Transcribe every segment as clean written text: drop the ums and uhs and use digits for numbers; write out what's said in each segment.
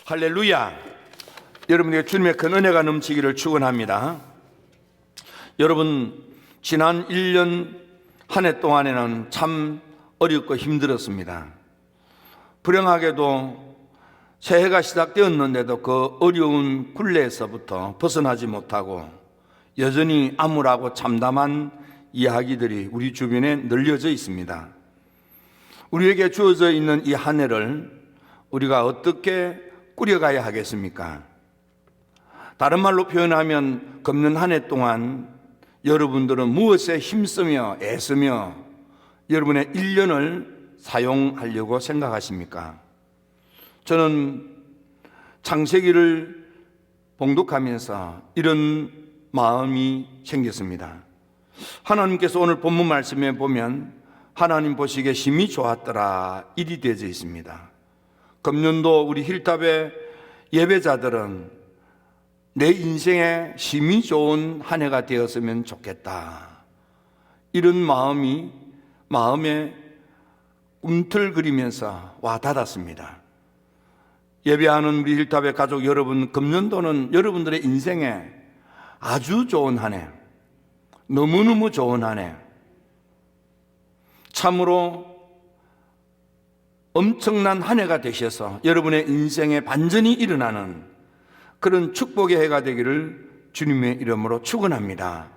할렐루야. 여러분에게 주님의 큰 은혜가 넘치기를 축원합니다. 여러분, 지난 1년 한 해 동안에는 참 어렵고 힘들었습니다. 불행하게도 새해가 시작되었는데도 그 어려운 굴레에서부터 벗어나지 못하고 여전히 암울하고 참담한 이야기들이 우리 주변에 늘려져 있습니다. 우리에게 주어져 있는 이 한 해를 우리가 어떻게 꾸려가야 하겠습니까? 다른 말로 표현하면 금년 한 해 동안 여러분들은 무엇에 힘쓰며 애쓰며 여러분의 1년을 사용하려고 생각하십니까? 저는 창세기를 봉독하면서 이런 마음이 생겼습니다. 하나님께서 오늘 본문 말씀에 보면 하나님 보시기에 심히 좋았더라 일이 되어져 있습니다. 금년도 우리 힐탑의 예배자들은 내 인생에 심히 좋은 한 해가 되었으면 좋겠다, 이런 마음에 꿈틀거리면서 와 닿았습니다. 예배하는 우리 힐탑의 가족 여러분, 금년도는 여러분들의 인생에 아주 좋은 한 해, 너무너무 좋은 한 해, 참으로 엄청난 한 해가 되셔서 여러분의 인생에 반전이 일어나는 그런 축복의 해가 되기를 주님의 이름으로 축원합니다.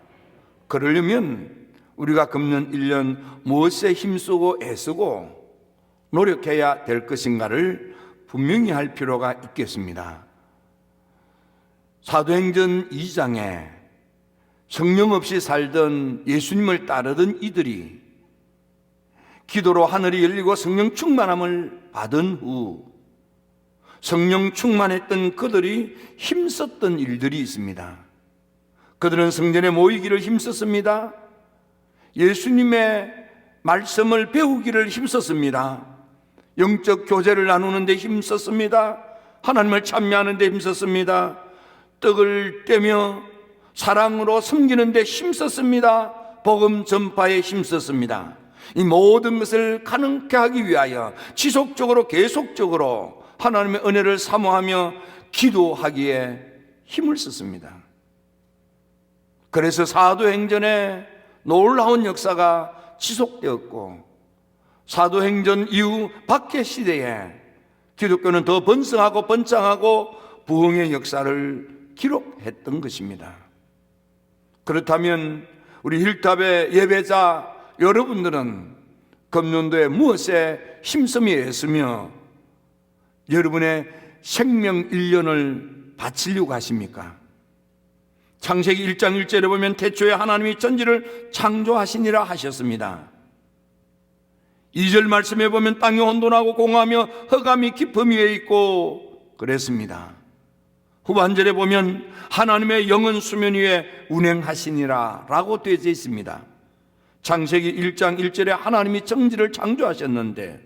그러려면 우리가 금년 1년 무엇에 힘쓰고 애쓰고 노력해야 될 것인가를 분명히 할 필요가 있겠습니다. 사도행전 2장에 성령 없이 살던 예수님을 따르던 이들이 기도로 하늘이 열리고 성령 충만함을 받은 후 성령 충만했던 그들이 힘썼던 일들이 있습니다. 그들은 성전에 모이기를 힘썼습니다. 예수님의 말씀을 배우기를 힘썼습니다. 영적 교제를 나누는 데 힘썼습니다. 하나님을 찬미하는 데 힘썼습니다. 떡을 떼며 사랑으로 섬기는 데 힘썼습니다. 복음 전파에 힘썼습니다. 이 모든 것을 가능케 하기 위하여 지속적으로 계속적으로 하나님의 은혜를 사모하며 기도하기에 힘을 썼습니다. 그래서 사도행전에 놀라운 역사가 지속되었고, 사도행전 이후 박해 시대에 기독교는 더 번성하고 번창하고 부흥의 역사를 기록했던 것입니다. 그렇다면 우리 힐탑의 예배자 여러분들은 금년도에 무엇에 힘쓰며 애쓰며 여러분의 생명 1년을 바치려고 하십니까? 창세기 1장 1절에 보면 태초에 하나님이 천지를 창조하시니라 하셨습니다. 2절 말씀에 보면 땅이 혼돈하고 공허하며 흑암이 깊음 위에 있고 그랬습니다. 후반절에 보면 하나님의 영은 수면 위에 운행하시니라 라고 되어져 있습니다. 창세기 1장 1절에 하나님이 천지를 창조하셨는데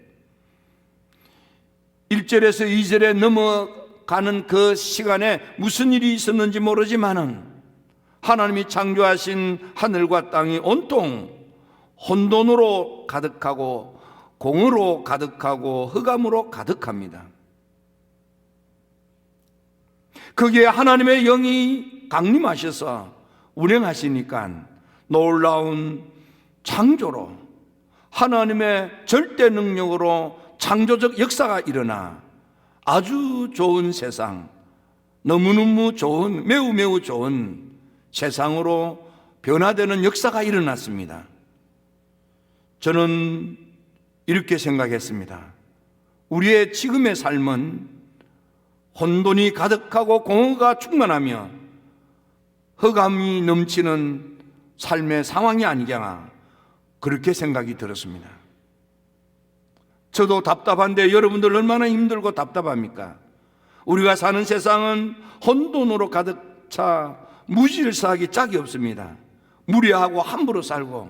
1절에서 2절에 넘어가는 그 시간에 무슨 일이 있었는지 모르지만은 하나님이 창조하신 하늘과 땅이 온통 혼돈으로 가득하고 공으로 가득하고 흑암으로 가득합니다. 거기에 하나님의 영이 강림하셔서 운행하시니까 놀라운 창조로 하나님의 절대 능력으로 창조적 역사가 일어나 아주 좋은 세상, 너무너무 좋은, 매우 좋은 세상으로 변화되는 역사가 일어났습니다. 저는 이렇게 생각했습니다. 우리의 지금의 삶은 혼돈이 가득하고 공허가 충만하며 흑암이 넘치는 삶의 상황이 아니냐, 그렇게 생각이 들었습니다. 저도 답답한데 여러분들 얼마나 힘들고 답답합니까? 우리가 사는 세상은 혼돈으로 가득 차 무질서하기 짝이 없습니다. 무례하고 함부로 살고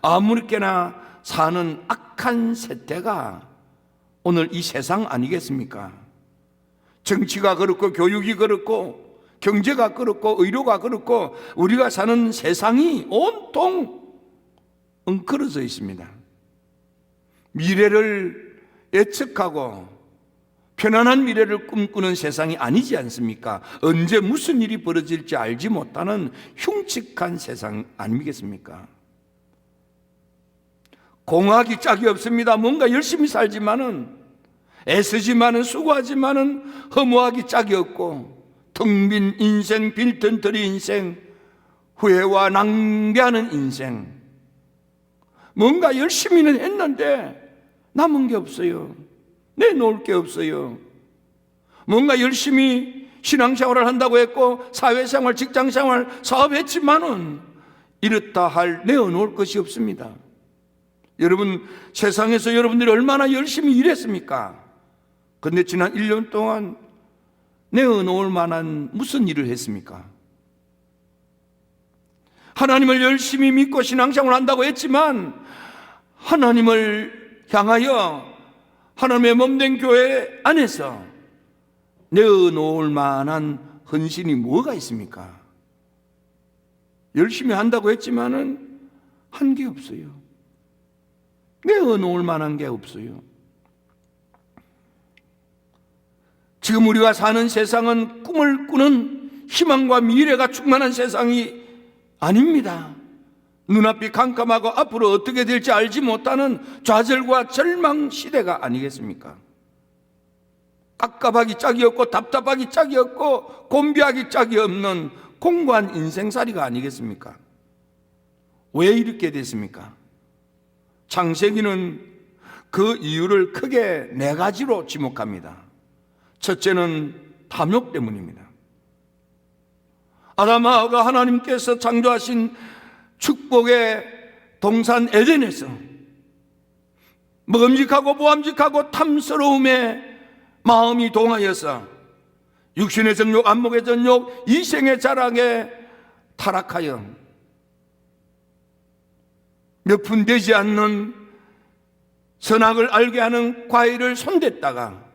아무렇게나 사는 악한 세태가 오늘 이 세상 아니겠습니까? 정치가 그렇고 교육이 그렇고 경제가 그렇고 의료가 그렇고 우리가 사는 세상이 온통 엉클어져 있습니다. 미래를 예측하고 편안한 미래를 꿈꾸는 세상이 아니지 않습니까? 언제 무슨 일이 벌어질지 알지 못하는 흉측한 세상 아니겠습니까? 공학이 짝이 없습니다. 뭔가 열심히 살지만은, 애쓰지만은, 수고하지만은 허무하기 짝이 없고, 텅 빈 인생, 빌턴터리 인생, 후회와 낭비하는 인생. 뭔가 열심히는 했는데 남은 게 없어요. 내놓을 게 없어요. 뭔가 열심히 신앙생활을 한다고 했고 사회생활, 직장생활, 사업했지만은 이렇다 할 내어놓을 것이 없습니다. 여러분, 세상에서 여러분들이 얼마나 열심히 일했습니까? 그런데 지난 1년 동안 내어놓을 만한 무슨 일을 했습니까? 하나님을 열심히 믿고 신앙생활을 한다고 했지만 하나님을 향하여 하나님의 몸된 교회 안에서 내어놓을 만한 헌신이 뭐가 있습니까? 열심히 한다고 했지만은 한 게 없어요. 내어놓을 만한 게 없어요. 지금 우리가 사는 세상은 꿈을 꾸는 희망과 미래가 충만한 세상이 아닙니다. 눈앞이 캄캄하고 앞으로 어떻게 될지 알지 못하는 좌절과 절망 시대가 아니겠습니까? 깝깝하기 짝이 없고 답답하기 짝이 없고 곤비하기 짝이 없는 공고한 인생살이가 아니겠습니까? 왜 이렇게 됐습니까? 창세기는 그 이유를 크게 4가지로 지목합니다. 첫째는 탐욕 때문입니다. 아담과 하와가 하나님께서 창조하신 축복의 동산 에덴에서 먹음직하고 보암직하고 탐스러움에 마음이 동하여서 육신의 정욕, 안목의 정욕, 이생의 자랑에 타락하여 몇 푼 되지 않는 선악을 알게 하는 과일을 손댔다가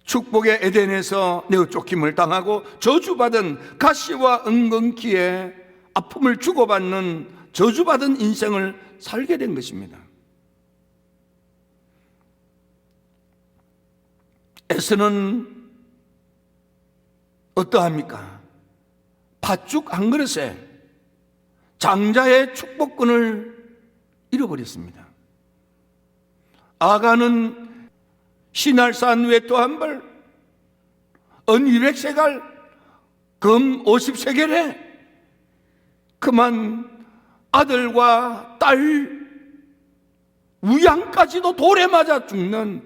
축복의 에덴에서 내어 쫓김을 당하고 저주받은 가시와 은근키에 아픔을 주고받는 저주받은 인생을 살게 된 것입니다. 에서는 어떠합니까? 팥죽 한 그릇에 장자의 축복권을 잃어버렸습니다. 아가는 신할산 외투 한 벌, 은 200세갈, 금 50세겔에 그만 아들과 딸 우양까지도 돌에 맞아 죽는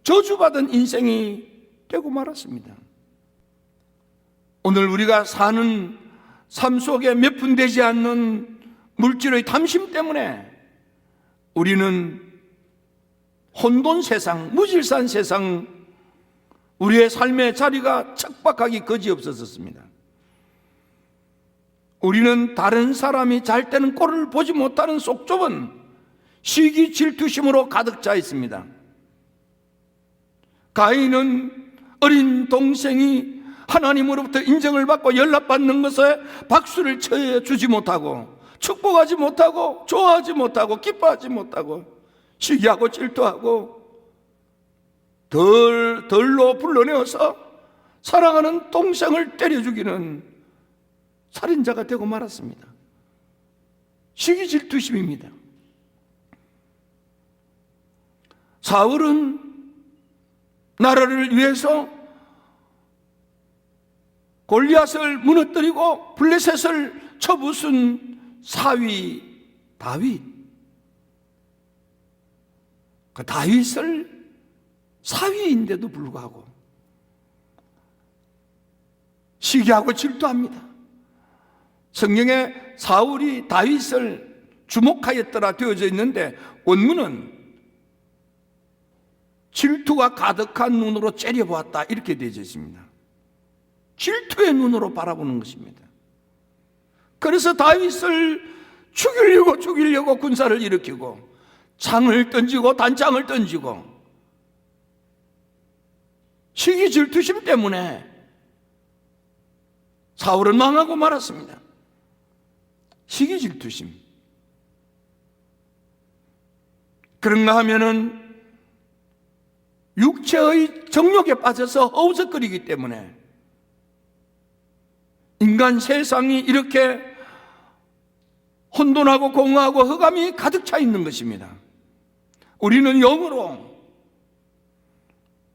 저주받은 인생이 되고 말았습니다. 오늘 우리가 사는 삶 속에 몇 푼 되지 않는 물질의 탐심 때문에 우리는 혼돈 세상, 무질산 세상, 우리의 삶의 자리가 척박하기 거지없었습니다. 우리는 다른 사람이 잘 되는 꼴을 보지 못하는 속 좁은 시기 질투심으로 가득 차 있습니다. 가인은 어린 동생이 하나님으로부터 인정을 받고 연락받는 것에 박수를 쳐주지 못하고 축복하지 못하고 좋아하지 못하고 기뻐하지 못하고 시기하고 질투하고 덜로 불러내어서 사랑하는 동생을 때려 죽이는 살인자가 되고 말았습니다. 시기 질투심입니다. 사울은 나라를 위해서 골리앗을 무너뜨리고 블레셋을 쳐부순 사위 다윗, 그 다윗을 사위인데도 불구하고 시기하고 질투합니다. 성경에 사울이 다윗을 주목하였더라 되어져 있는데 원문은 질투가 가득한 눈으로 째려보았다 이렇게 되어져 있습니다. 질투의 눈으로 바라보는 것입니다. 그래서 다윗을 죽이려고 군사를 일으키고 창을 던지고 단창을 던지고 시기 질투심 때문에 사울은 망하고 말았습니다. 시기 질투심. 그런가 하면은 육체의 정욕에 빠져서 허우적거리기 때문에 인간 세상이 이렇게 혼돈하고 공허하고 흑암이 가득 차 있는 것입니다. 우리는 영으로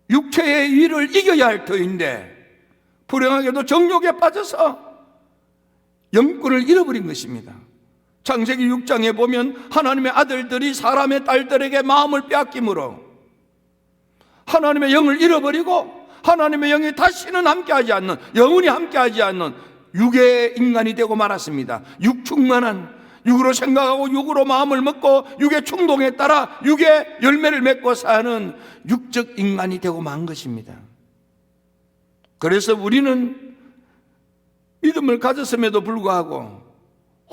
육체의 일을 이겨야 할 터인데 불행하게도 정욕에 빠져서 영권을 잃어버린 것입니다. 창세기 6장에 보면 하나님의 아들들이 사람의 딸들에게 마음을 빼앗김으로 하나님의 영을 잃어버리고 하나님의 영이 다시는 함께하지 않는, 영원히 함께하지 않는 육의 인간이 되고 말았습니다. 육충만한, 육으로 생각하고 육으로 마음을 먹고 육의 충동에 따라 육의 열매를 맺고 사는 육적 인간이 되고 만 것입니다. 그래서 우리는 믿음을 가졌음에도 불구하고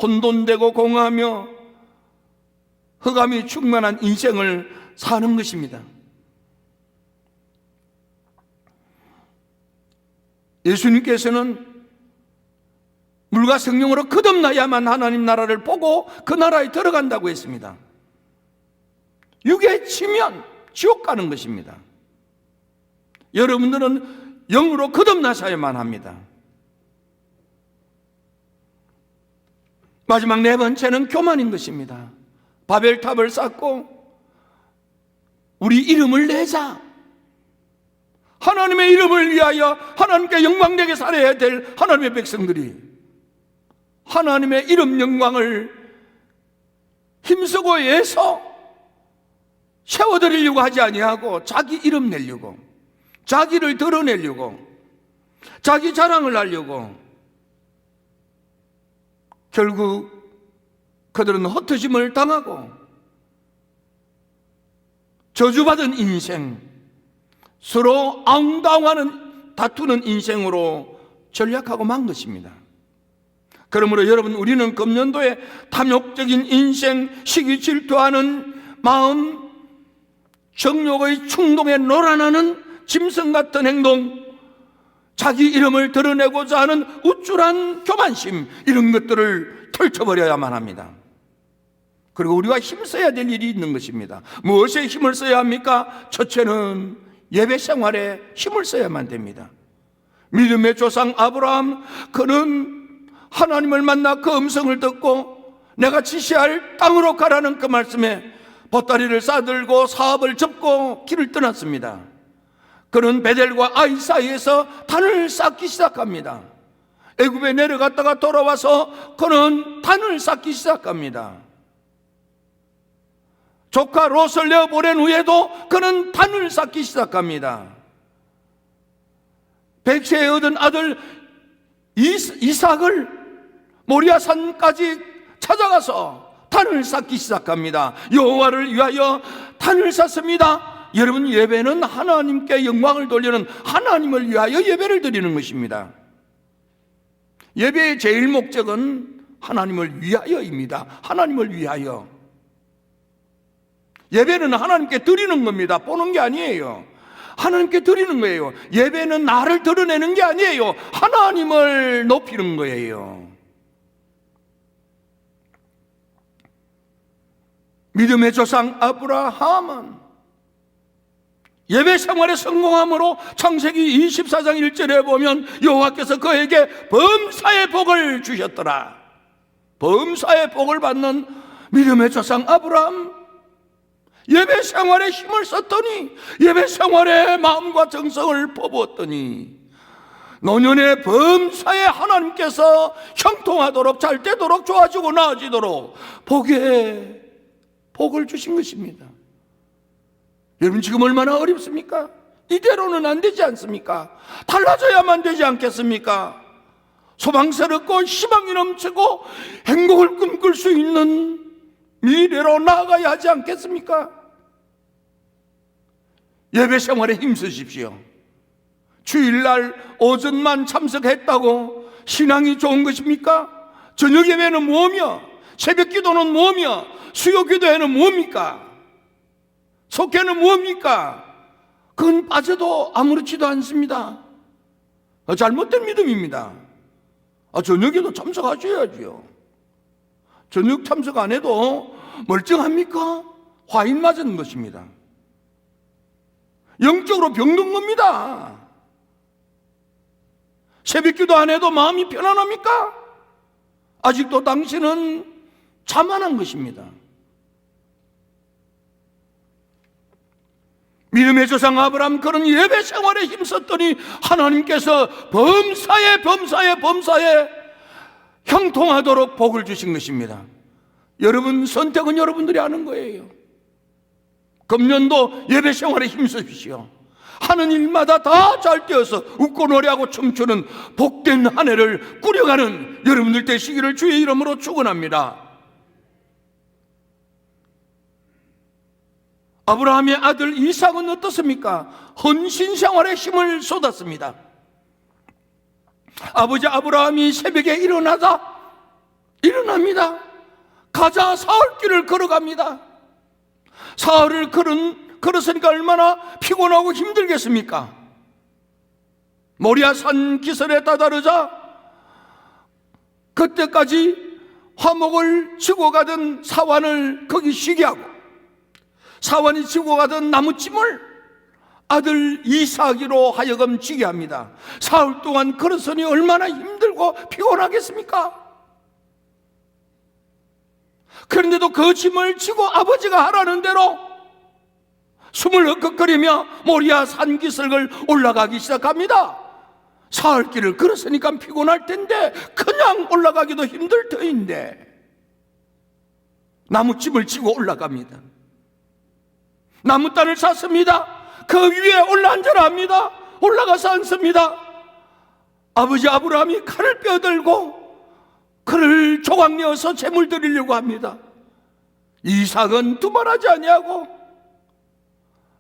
혼돈되고 공허하며 흑암이 충만한 인생을 사는 것입니다. 예수님께서는 물과 성령으로 거듭나야만 하나님 나라를 보고 그 나라에 들어간다고 했습니다. 육에 치면 지옥 가는 것입니다. 여러분들은 영으로 거듭나셔야만 합니다. 마지막 네 번째는 교만인 것입니다. 바벨탑을 쌓고 우리 이름을 내자, 하나님의 이름을 위하여 하나님께 영광되게 살아야 될 하나님의 백성들이 하나님의 이름 영광을 힘쓰고 애써 세워드리려고 하지 아니하고 자기 이름 내려고, 자기를 드러내려고, 자기 자랑을 하려고, 결국 그들은 흩어짐을 당하고 저주받은 인생, 서로 앙당하는 다투는 인생으로 전락하고 만 것입니다. 그러므로 여러분, 우리는 금년도에 탐욕적인 인생, 시기 질투하는 마음, 정욕의 충동에 놀아나는 짐승 같은 행동, 자기 이름을 드러내고자 하는 우쭐한 교만심, 이런 것들을 털쳐버려야만 합니다. 그리고 우리가 힘써야 될 일이 있는 것입니다. 무엇에 힘을 써야 합니까? 첫째는 예배 생활에 힘을 써야만 됩니다. 믿음의 조상 아브라함, 그는 하나님을 만나 그 음성을 듣고 내가 지시할 땅으로 가라는 그 말씀에 보따리를 싸들고 사업을 접고 길을 떠났습니다. 그는 베델과 아이 사이에서 단을 쌓기 시작합니다. 애굽에 내려갔다가 돌아와서 그는 단을 쌓기 시작합니다. 조카 롯을 내어보낸 후에도 그는 단을 쌓기 시작합니다. 백세에 얻은 아들 이삭을 모리아산까지 찾아가서 단을 쌓기 시작합니다. 여호와를 위하여 단을 쌓습니다. 여러분, 예배는 하나님께 영광을 돌리는, 하나님을 위하여 예배를 드리는 것입니다. 예배의 제일 목적은 하나님을 위하여입니다. 하나님을 위하여. 예배는 하나님께 드리는 겁니다. 보는 게 아니에요. 하나님께 드리는 거예요. 예배는 나를 드러내는 게 아니에요. 하나님을 높이는 거예요. 믿음의 조상 아브라함은 예배 생활에 성공함으로 창세기 24장 1절에 보면 여호와께서 그에게 범사의 복을 주셨더라. 범사의 복을 받는 믿음의 조상 아브라함, 예배 생활에 힘을 썼더니, 예배 생활에 마음과 정성을 퍼부었더니 노년의 범사에 하나님께서 형통하도록, 잘 되도록, 좋아지고 나아지도록 복을 주신 것입니다. 여러분, 지금 얼마나 어렵습니까? 이대로는 안 되지 않습니까? 달라져야만 되지 않겠습니까? 소망스럽고 희망이 넘치고 행복을 꿈꿀 수 있는 미래로 나아가야 하지 않겠습니까? 예배 생활에 힘쓰십시오. 주일날 오전만 참석했다고 신앙이 좋은 것입니까? 저녁 예배는 뭐며, 새벽 기도는 뭐며, 수요 기도회는 뭡니까? 속회는 뭡니까? 그건 빠져도 아무렇지도 않습니다. 잘못된 믿음입니다. 저녁에도 참석하셔야지요. 저녁 참석 안 해도 멀쩡합니까? 화인 맞은 것입니다. 영적으로 병든 겁니다. 새벽기도 안 해도 마음이 편안합니까? 아직도 당신은 자만한 것입니다. 믿음의 조상 아브라함, 그런 예배 생활에 힘썼더니 하나님께서 범사에 형통하도록 복을 주신 것입니다. 여러분, 선택은 여러분들이 하는 거예요. 금년도 예배 생활에 힘쓰십시오. 하는 일마다 다 잘 되어서 웃고 노래하고 춤추는 복된 한 해를 꾸려가는 여러분들 되시기를 주의 이름으로 축원합니다. 아브라함의 아들 이삭은 어떻습니까? 헌신 생활에 힘을 쏟았습니다. 아버지 아브라함이 새벽에 일어납니다. 가자, 사흘길을 걸어갑니다. 사흘을 걸었으니까 얼마나 피곤하고 힘들겠습니까? 모리아 산 기슭에 다다르자 그때까지 화목을 지고 가던 사환을 거기 쉬게 하고, 사환이 지고 가던 나무찜을 아들 이삭으로 하여금 지게 합니다. 사흘 동안 걸었으니 얼마나 힘들고 피곤하겠습니까? 그런데도 그 짐을 지고 아버지가 하라는 대로 숨을 헉헉거리며 모리아 산기슭을 올라가기 시작합니다. 사흘 길을 걸었으니까 피곤할 텐데 그냥 올라가기도 힘들 터인데 나무집을 지고 올라갑니다. 나무단을 샀습니다. 그 위에 올라앉으라 합니다. 올라가서 앉습니다. 아버지 아브라함이 칼을 빼어들고 그를 조각내어서 제물 드리려고 합니다. 이삭은 두말하지 아니하고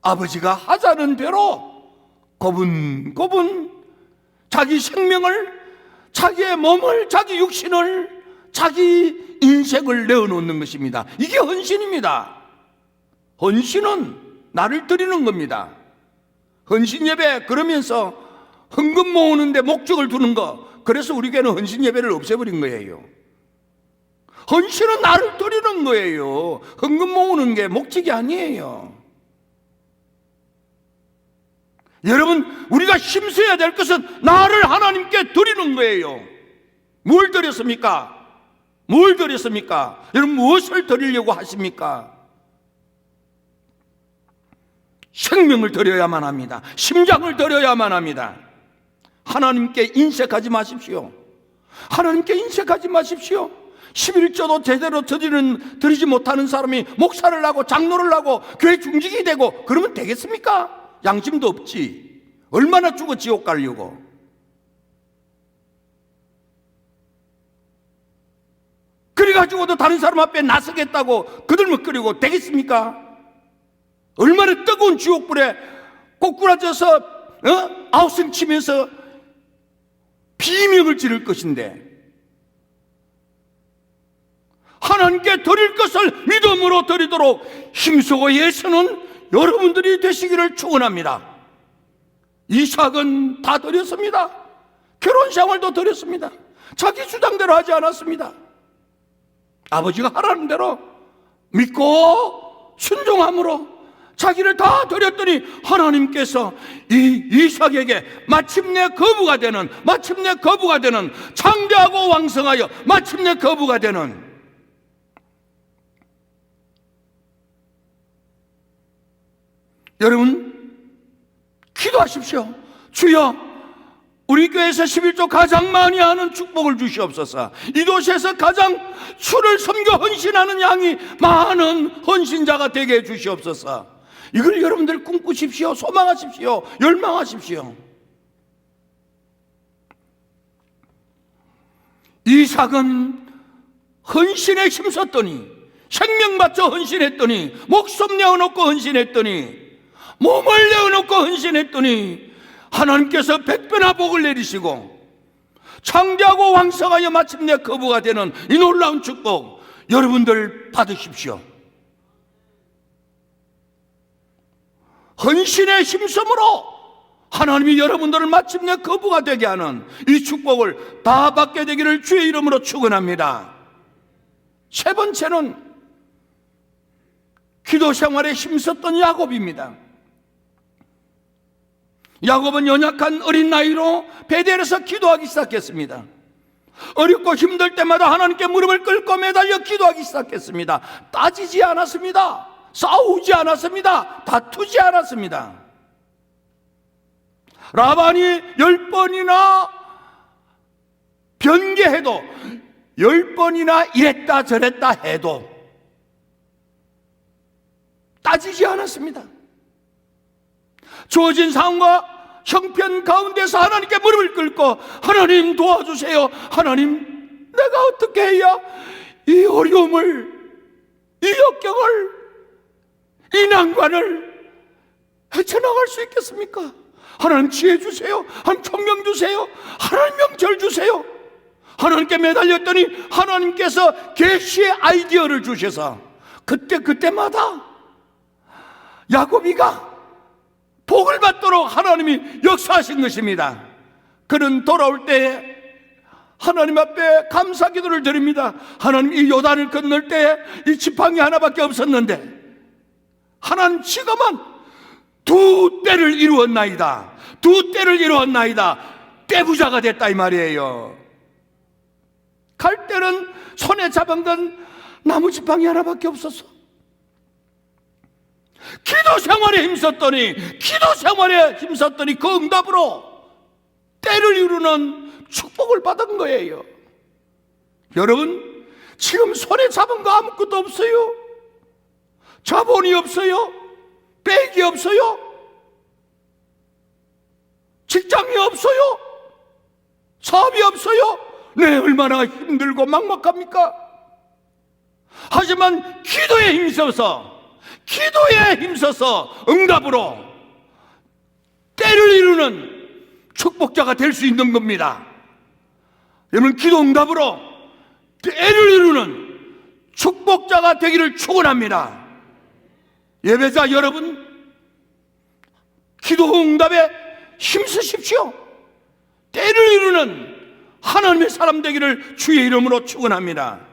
아버지가 하자는 대로 고분고분 자기 생명을, 자기의 몸을, 자기 육신을, 자기 인생을 내어놓는 것입니다. 이게 헌신입니다. 헌신은 나를 드리는 겁니다. 헌신 예배 그러면서 헌금 모으는데 목적을 두는 거, 그래서 우리 교회는 헌신 예배를 없애버린 거예요. 헌신은 나를 드리는 거예요. 헌금 모으는 게 목적이 아니에요. 여러분, 우리가 힘써야 될 것은 나를 하나님께 드리는 거예요. 뭘 드렸습니까? 뭘 드렸습니까? 여러분, 무엇을 드리려고 하십니까? 생명을 드려야만 합니다. 심장을 드려야만 합니다. 하나님께 인색하지 마십시오. 하나님께 인색하지 마십시오. 11조도 제대로 드리지 못하는 사람이 목사를 하고 장로를 하고 교회 중직이 되고 그러면 되겠습니까? 양심도 없지. 얼마나 죽어 지옥 가려고. 그래가지고도 다른 사람 앞에 나서겠다고 그들먹거리고 되겠습니까? 얼마나 뜨거운 지옥불에 꼬꾸라져서 아우성 치면서 비명을 지를 것인데, 하나님께 드릴 것을 믿음으로 드리도록 힘쓰고 애쓰는 여러분들이 되시기를 축원합니다. 이삭은 다 드렸습니다. 결혼 생활도 드렸습니다. 자기 주장대로 하지 않았습니다. 아버지가 하라는 대로 믿고 순종함으로 자기를 다 드렸더니 하나님께서 이 이삭에게 마침내 거부가 되는 창대하고 왕성하여 마침내 거부가 되는, 여러분 기도하십시오. 주여, 우리 교회에서 11조 가장 많이 하는 축복을 주시옵소서. 이 도시에서 가장 주를 섬겨 헌신하는 양이 많은 헌신자가 되게 해 주시옵소서. 이걸 여러분들 꿈꾸십시오. 소망하십시오. 열망하십시오. 이삭은 헌신에 힘썼더니, 생명 바쳐 헌신했더니, 목숨 내어놓고 헌신했더니, 몸을 내어놓고 헌신했더니 하나님께서 백배나 복을 내리시고 창대하고 왕성하여 마침내 거부가 되는 이 놀라운 축복 여러분들 받으십시오. 헌신에 힘쓰므로 하나님이 여러분들을 마침내 거부가 되게 하는 이 축복을 다 받게 되기를 주의 이름으로 축원합니다. 세 번째는 기도 생활에 힘썼던 야곱입니다. 야곱은 연약한 어린 나이로 베델에서 기도하기 시작했습니다. 어렵고 힘들 때마다 하나님께 무릎을 꿇고 매달려 기도하기 시작했습니다. 따지지 않았습니다. 싸우지 않았습니다. 다투지 않았습니다. 라반이 10번이나 변개해도 10번이나 이랬다 저랬다 해도 따지지 않았습니다. 주어진 상황과 형편 가운데서 하나님께 무릎을 꿇고 하나님 도와주세요. 하나님, 내가 어떻게 해야 이 어려움을, 이 역경을, 이 난관을 헤쳐나갈 수 있겠습니까? 하나님 지혜 주세요. 하나님 총명 주세요. 하나님 명철 주세요. 하나님께 매달렸더니 하나님께서 계시의 아이디어를 주셔서 그때마다 야곱이가 복을 받도록 하나님이 역사하신 것입니다. 그는 돌아올 때에 하나님 앞에 감사 기도를 드립니다. 하나님, 이 요단을 건널 때에 이 지팡이 하나밖에 없었는데 하나님 지금은 두 때를 이루었나이다. 두 때를 이루었나이다. 떼부자가 됐다 이 말이에요. 갈 때는 손에 잡은 건 나무 지팡이 하나밖에 없었어. 기도 생활에 힘썼더니 그 응답으로 때를 이루는 축복을 받은 거예요. 여러분, 지금 손에 잡은 거 아무것도 없어요. 자본이 없어요. 백이 없어요. 직장이 없어요. 사업이 없어요. 네, 얼마나 힘들고 막막합니까? 하지만 기도에 힘써서 응답으로 때를 이루는 축복자가 될 수 있는 겁니다. 여러분, 기도 응답으로 때를 이루는 축복자가 되기를 축원합니다. 예배자 여러분, 기도 응답에 힘쓰십시오. 때를 이루는 하나님의 사람 되기를 주의 이름으로 축원합니다.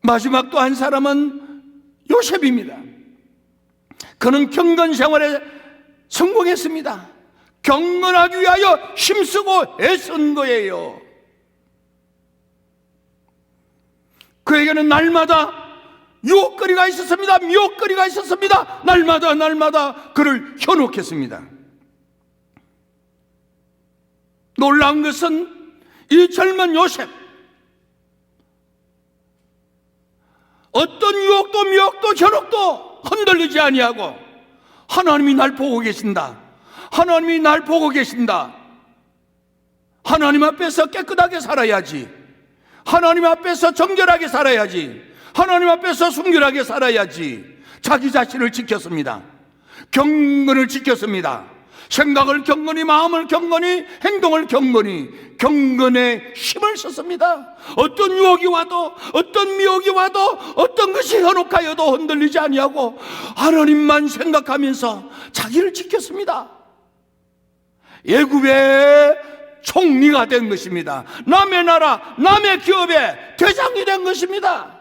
마지막 또 한 사람은 요셉입니다. 그는 경건 생활에 성공했습니다. 경건하기 위하여 힘쓰고 애쓴 거예요. 그에게는 날마다 유혹거리가 있었습니다. 미혹거리가 있었습니다. 날마다 그를 현혹했습니다. 놀라운 것은 이 젊은 요셉, 어떤 유혹도 미혹도 현혹도 흔들리지 아니하고 하나님이 날 보고 계신다. 하나님이 날 보고 계신다. 하나님 앞에서 깨끗하게 살아야지. 하나님 앞에서 정결하게 살아야지. 하나님 앞에서 순결하게 살아야지. 자기 자신을 지켰습니다. 경건을 지켰습니다. 생각을 경건히, 마음을 경건히, 행동을 경건히, 경건에 힘을 썼습니다. 어떤 유혹이 와도, 어떤 미혹이 와도, 어떤 것이 현혹하여도 흔들리지 아니하고 하나님만 생각하면서 자기를 지켰습니다. 애굽의 총리가 된 것입니다. 남의 나라, 남의 기업의 대장이 된 것입니다.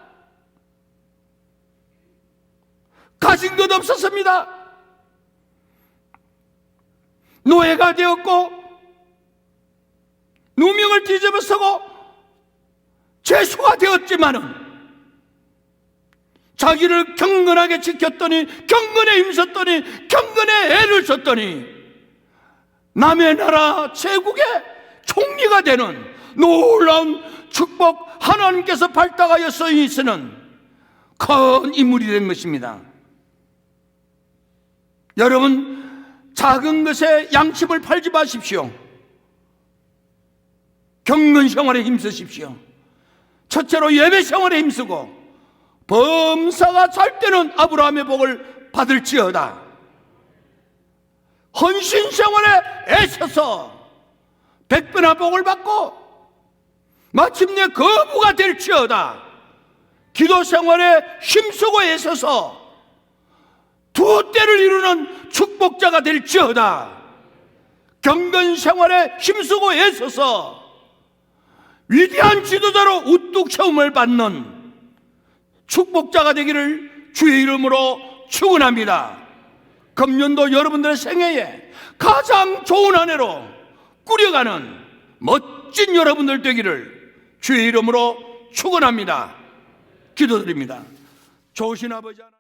가진 것 없었습니다. 노예가 되었고 누명을 뒤집어쓰고 죄수가 되었지만은 자기를 경건하게 지켰더니, 경건에 힘썼더니, 경건에 애를 썼더니 남의 나라 제국의 총리가 되는 놀라운 축복, 하나님께서 발탁하여 쓰는 큰 인물이 된 것입니다. 여러분, 작은 것에 양심을 팔지 마십시오. 경건 생활에 힘쓰십시오. 첫째로 예배 생활에 힘쓰고 범사가 잘 때는 아브라함의 복을 받을지어다. 헌신 생활에 애써서 백배나 복을 받고 마침내 거부가 될지어다. 기도 생활에 힘쓰고 애써서 두 때를 이루는 축복자가 될지어다. 경건 생활에 힘쓰고 애써서 위대한 지도자로 우뚝 세움을 받는 축복자가 되기를 주의 이름으로 축원합니다. 금년도 여러분들의 생애에 가장 좋은 한 해로 꾸려가는 멋진 여러분들 되기를 주의 이름으로 축원합니다. 기도드립니다. 좋으신 아버지 하나님,